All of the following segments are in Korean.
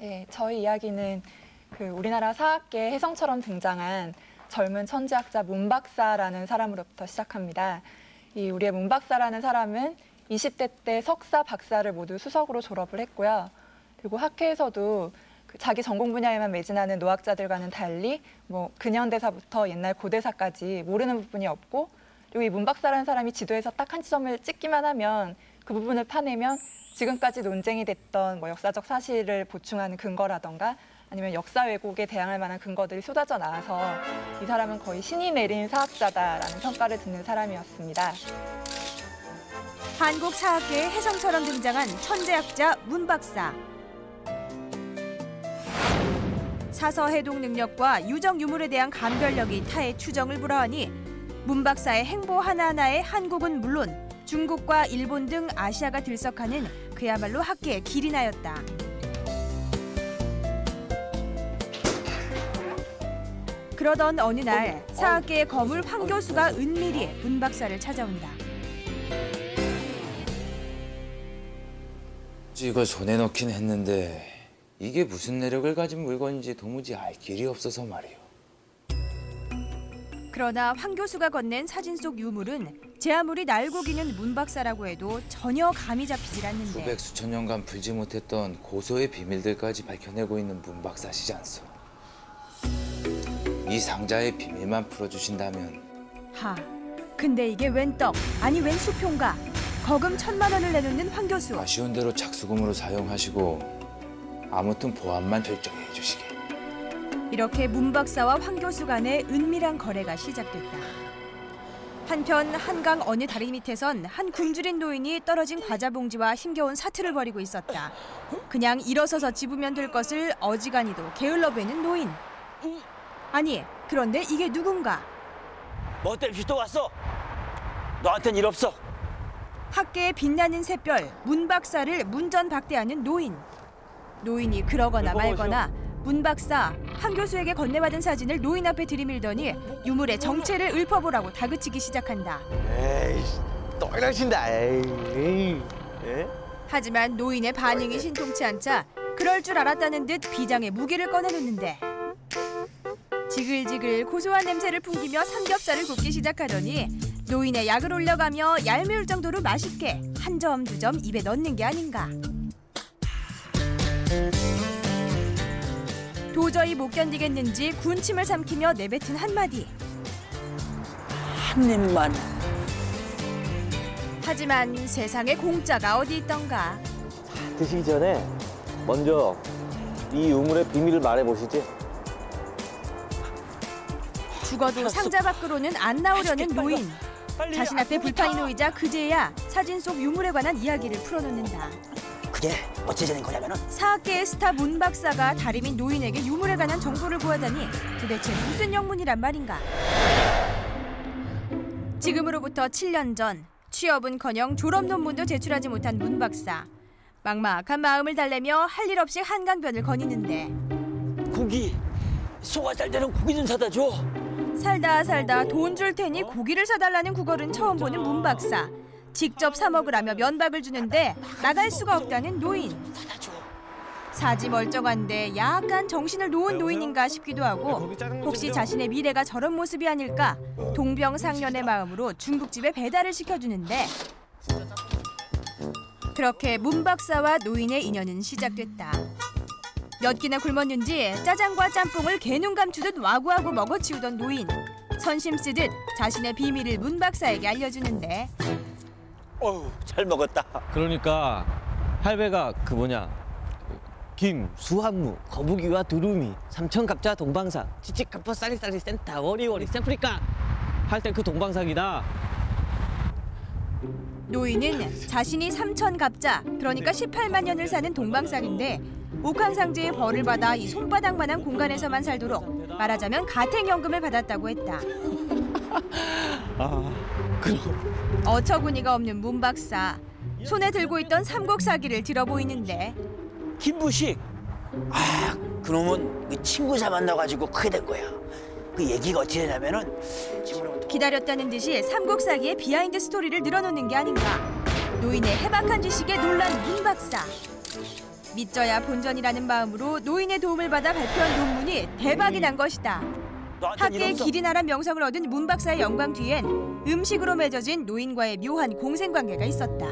네, 저희 이야기는 우리나라 사학계의 혜성처럼 등장한 젊은 천재학자 문 박사라는 사람으로부터 시작합니다. 우리의 문 박사라는 사람은 20대 때 석사, 박사를 모두 수석으로 졸업을 했고요. 그리고 학회에서도 자기 전공 분야에만 매진하는 노학자들과는 달리 근현대사부터 옛날 고대사까지 모르는 부분이 없고, 그리고 이 문 박사라는 사람이 지도에서 딱 한 지점을 찍기만 하면 그 부분을 파내면 지금까지 논쟁이 됐던 역사적 사실을 보충하는 근거라던가 아니면 역사 왜곡에 대항할 만한 근거들이 쏟아져 나와서 이 사람은 거의 신이 내린 사학자다라는 평가를 듣는 사람이었습니다. 한국 사학계의 혜성처럼 등장한 천재학자 문 박사. 사서 해독 능력과 유적 유물에 대한 감별력이 타의 추정을 불허하니 문 박사의 행보 하나하나에 한국은 물론 중국과 일본 등 아시아가 들썩하는 그야말로 학계의 길이 나였다. 그러던 어느 날 사학계의 거물 황 교수가 은밀히 문 박사를 찾아온다. 이걸 손에 넣긴 했는데 이게 무슨 내력을 가진 물건인지 도무지 알 길이 없어서 말이오. 그러나 황 교수가 건넨 사진 속 유물은 제 아무리 날고 기는 문 박사라고 해도 전혀 감이 잡히질 않는데. 수백 수천 년간 풀지 못했던 고소의 비밀들까지 밝혀내고 있는 문 박사시지 않소. 이 상자의 비밀만 풀어주신다면. 근데 이게 웬 떡, 아니 웬 수표인가? 거금 1,000만 원을 내놓는 황 교수. 아쉬운 대로 착수금으로 사용하시고 아무튼 보안만 철저히 해주시게. 이렇게 문 박사와 황 교수 간의 은밀한 거래가 시작됐다. 한편 한강 어느 다리 밑에선 한 굶주린 노인이 떨어진 과자 봉지와 힘겨운 사투를 벌이고 있었다. 그냥 일어서서 집으면 될 것을 어지간히도 게을러배는 노인. 아니, 그런데 이게 누군가? 뭐 때문에 또 왔어? 너한텐 일 없어. 학계의 빛나는 샛별, 문 박사를 문전박대하는 노인. 노인이 그러거나 말거나 문 박사, 황 교수에게 건네받은 사진을 노인 앞에 들이밀더니 유물의 정체를 읊어보라고 다그치기 시작한다. 에이, 또 이러신다. 에이. 하지만 노인의 반응이 신통치 않자 그럴 줄 알았다는 듯 비장의 무기를 꺼내놓는데 지글지글 고소한 냄새를 풍기며 삼겹살을 굽기 시작하더니 노인의 약을 올려가며 얄미울 정도로 맛있게 한 점 두 점 입에 넣는 게 아닌가. 도저히 못 견디겠는지 군침을 삼키며 내뱉은 한마디. 한 입만. 하지만 세상에 공짜가 어디 있던가. 드시기 전에 먼저 이 유물의 비밀을 말해보시지. 죽어도 상자 밖으로는 안 나오려는 노인. 자신 앞에 불판이 놓이자 그제야 사진 속 유물에 관한 이야기를 풀어놓는다. 그게 어찌되는 거냐면은 사학계의 스타 문 박사가 다리민 노인에게 유물에 관한 정보를 구하다니 도대체 무슨 영문이란 말인가. 지금으로부터 7년 전 취업은커녕 졸업 논문도 제출하지 못한 문 박사. 막막한 마음을 달래며 할 일 없이 한강변을 거니는데 고기, 소가 잘 되는 고기 좀 사다 줘. 살다 돈 줄 테니 고기를 사달라는 구걸은 처음 보는 문 박사. 직접 사 먹으라며 면박을 주는데 나갈 수가 없다는 노인. 사지 멀쩡한데 약간 정신을 놓은 노인인가 싶기도 하고 혹시 자신의 미래가 저런 모습이 아닐까 동병상련의 마음으로 중국집에 배달을 시켜주는데 그렇게 문 박사와 노인의 인연은 시작됐다. 몇 끼나 굶었는지 짜장과 짬뽕을 개눈 감추듯 와구와구 먹어치우던 노인. 선심 쓰듯 자신의 비밀을 문 박사에게 알려주는데 어우, 잘 먹었다. 그러니까 할배가 김, 수한무, 거북이와 두루미, 삼천갑자, 동방상, 찌찌카퍼, 쌀쌀이, 센타, 워리워리, 세프리카 할 때 그 동방상이다. 노인은 자신이 삼천갑자, 그러니까 18만 년을 사는 동방상인데 옥황상제의 벌을 받아 이 손바닥만한 공간에서만 살도록 말하자면 가택연금을 받았다고 했다. 그럼 어처구니가 없는 문 박사. 손에 들고 있던 삼국사기를 들어 보이는데 김부식. 그놈은 그 친구 잡아놔가지고 크게 된 거야. 그 얘기가 어떻게 되냐면은 기다렸다는 듯이 삼국사기의 비하인드 스토리를 늘어놓는 게 아닌가. 노인의 해박한 지식에 놀란 문 박사. 믿져야 본전이라는 마음으로 노인의 도움을 받아 발표한 논문이 대박이 난 것이다. 학계의 길이 나란 명성을 얻은 문 박사의 영광 뒤엔 음식으로 맺어진 노인과의 묘한 공생관계가 있었다.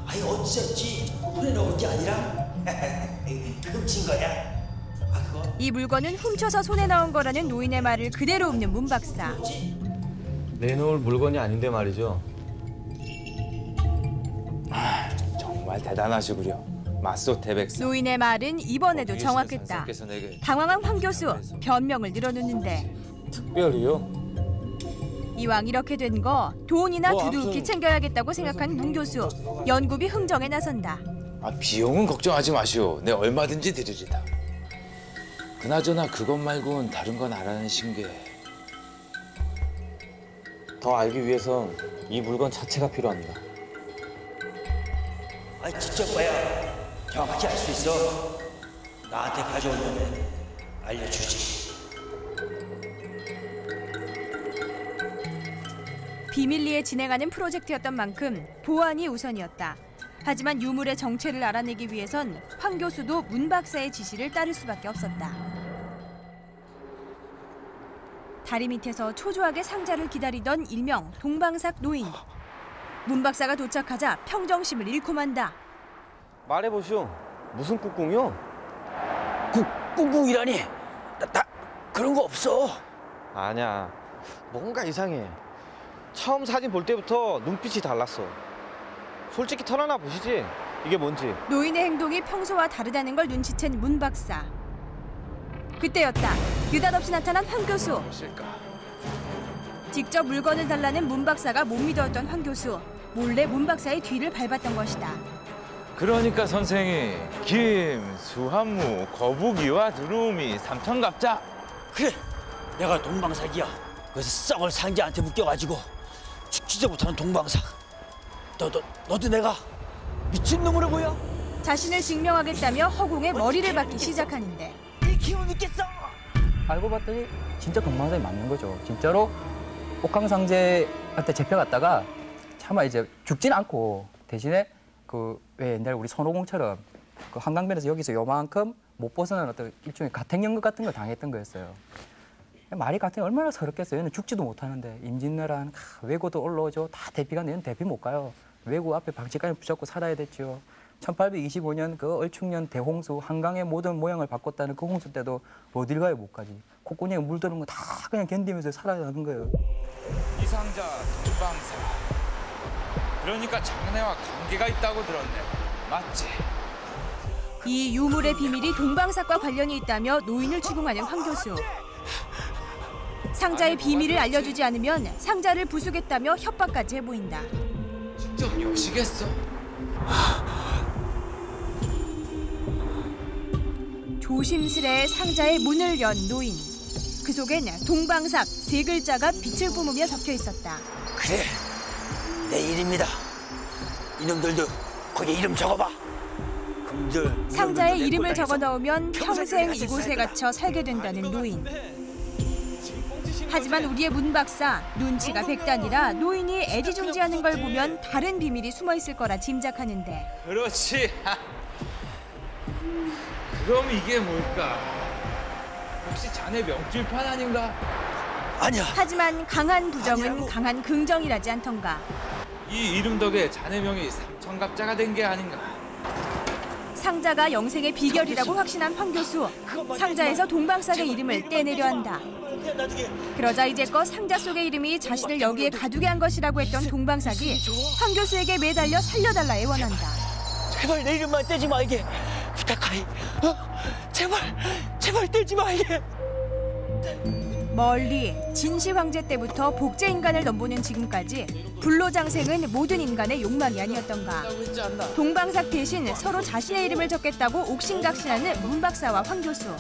아니 어찌었지 손에 넣은 게 아니라 훔친 거야. 아 그거 이 물건은 훔쳐서 손에 넣은 거라는 노인의 말을 그대로 읊는 문 박사. 내놓을 물건이 아닌데 말이죠. 정말 대단하시구려. 맞소 태백사. 노인의 말은 이번에도 정확했다. 선생께서 내게 당황한 황 교수, 변명을 늘어놓는데 특별히요? 이왕 이렇게 된 거 돈이나 뭐, 두둑히 아무튼 챙겨야겠다고 생각한 문 교수. 연구비 흥정에 나선다. 비용은 걱정하지 마시오. 내 얼마든지 드리리다. 그나저나 그것 말고는 다른 건 알아내신 게. 더 알기 위해선 이 물건 자체가 필요합니다. 아니 직접 봐야 정확히 알 수 있어. 나한테 가져오면 알려주지. 비밀리에 진행하는 프로젝트였던 만큼 보안이 우선이었다. 하지만 유물의 정체를 알아내기 위해선 황 교수도 문 박사의 지시를 따를 수밖에 없었다. 다리 밑에서 초조하게 상자를 기다리던 일명 동방삭 노인. 문 박사가 도착하자 평정심을 잃고 만다. 말해보시오. 무슨 꿍꿍이요? 꿍꿍이라니? 나 그런 거 없어. 아니야. 뭔가 이상해. 처음 사진 볼 때부터 눈빛이 달랐어. 솔직히 털어놔 보시지. 이게 뭔지. 노인의 행동이 평소와 다르다는 걸 눈치챈 문 박사. 그때였다. 느닷없이 나타난 황 교수. 직접 물건을 달라는 문 박사가 못 믿었던 황 교수. 몰래 문 박사의 뒤를 밟았던 것이다. 그러니까 선생이 김, 수한무, 거북이와 두루미, 삼천갑자. 그래, 내가 동방삭이야. 그래서 썩을 상자한테 묶여가지고 죽지도 못하는 동방삭. 너도 내가 미친놈으로 보여? 자신을 증명하겠다며 허공에 머리를 박기 시작하는데 이 기운 있겠어? 알고 봤더니 진짜 동방삭이 맞는 거죠. 진짜로 옥황상제한테 잡혀갔다가 차마 이제 죽진 않고 대신에 그 왜 옛날 우리 손오공처럼 그 한강변에서 여기서 요만큼 못 벗어나는 어떤 일종의 가택연금 같은 걸 당했던 거였어요. 말이 같으니 얼마나 서럽겠어요. 얘는 죽지도 못하는데 임진왜란 왜구도 올라오죠. 다 대피가 내는 대피 못 가요. 왜구 앞에 방치까지 붙잡고 살아야 됐죠. 1825년 그 얼충년 대홍수 한강의 모든 모양을 바꿨다는 그 홍수 때도 어딜 가요 못 가지. 콧구멍에 물 드는 거 다 그냥 견디면서 살아가는 거예요. 이상자 동방사. 그러니까 장래와 관계가 있다고 들었네. 맞지? 이 유물의 비밀이 동방삭과 관련이 있다며 노인을 추궁하는 황 교수. 상자의 비밀을 알려주지 않으면 상자를 부수겠다며 협박까지 해보인다. 직접 여시겠어? 조심스레 상자의 문을 연 노인. 그 속엔 동방삭 세 글자가 빛을 뿜으며 적혀 있었다. 그래, 내 이름이다. 이놈들도 거기 이름 적어봐. 금들 상자에 이름을 적어 넣으면 평생 이곳에 갇혀 살게 된다는 노인. 하지만 우리의 문 박사 눈치가 백단이라 노인이 애지중지하는 걸 보면 다른 비밀이 숨어 있을 거라 짐작하는데 그렇지. 그럼 이게 뭘까? 혹시 자네 명줄판 아닌가? 아니야. 하지만 강한 부정은 강한 긍정이라지 않던가. 이 이름 덕에 자네 명이 삼천갑자가 된 게 아닌가? 상자가 영생의 비결이라고 확신한 황 교수. 상자에서 동방삭의 이름을 떼내려 한다. 그러자 이제껏 상자 속의 이름이 자신을 여기에 가두게 한 것이라고 했던 동방삭이 황 교수에게 매달려 살려달라 애원한다. 제발 내 이름만 떼지 말게. 부탁하이. 제발 떼지 말게. 멀리 진시 황제 때부터 복제 인간을 넘보는 지금까지 불로장생은 모든 인간의 욕망이 아니었던가. 동방삭 대신 서로 자신의 이름을 적겠다고 옥신각신하는 문 박사와 황 교수.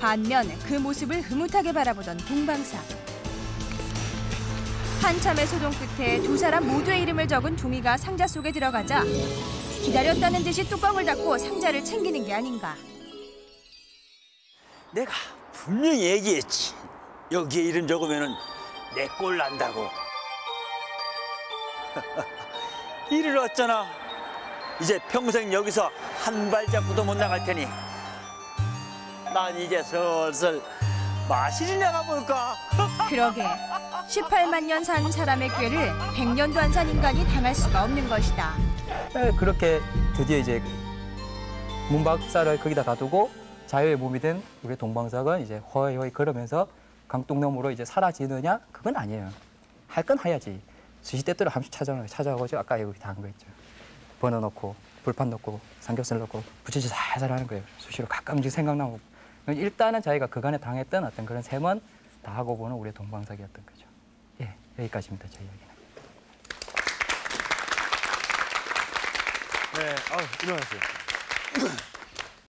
반면 그 모습을 흐뭇하게 바라보던 동방삭. 한참의 소동 끝에 두 사람 모두의 이름을 적은 종이가 상자 속에 들어가자 기다렸다는 듯이 뚜껑을 닫고 상자를 챙기는 게 아닌가. 내가 분명히 얘기했지. 여기에 이름 적으면은 내 꼴 난다고. 이를 어쩌나. 이제 평생 여기서 한 발자국도 못 나갈 테니 난 이제 슬슬 마실이 나가볼까? 그러게 18만 년 산 사람의 꾀를 100년도 안 산 인간이 당할 수가 없는 것이다. 그렇게 드디어 이제 문 박사를 거기다 가두고 자유의 몸이 된 우리 동방석은 이제 허이허이 걸으면서 강둑놈으로 이제 사라지느냐? 그건 아니에요. 할 건 해야지. 수시때때로 한 번씩 찾아오고 아까 여기 다 한 거 있죠. 번호놓고 불판 넣고 삼겹살 넣고 부치지 살살 하는 거예요. 수시로 가끔씩 생각나고. 일단은 자기가 그간에 당했던 어떤 그런 셈은 다 하고 보는 우리 동방석이었던 거죠. 예, 여기까지입니다. 제 이야기는. 네, 일어나세요.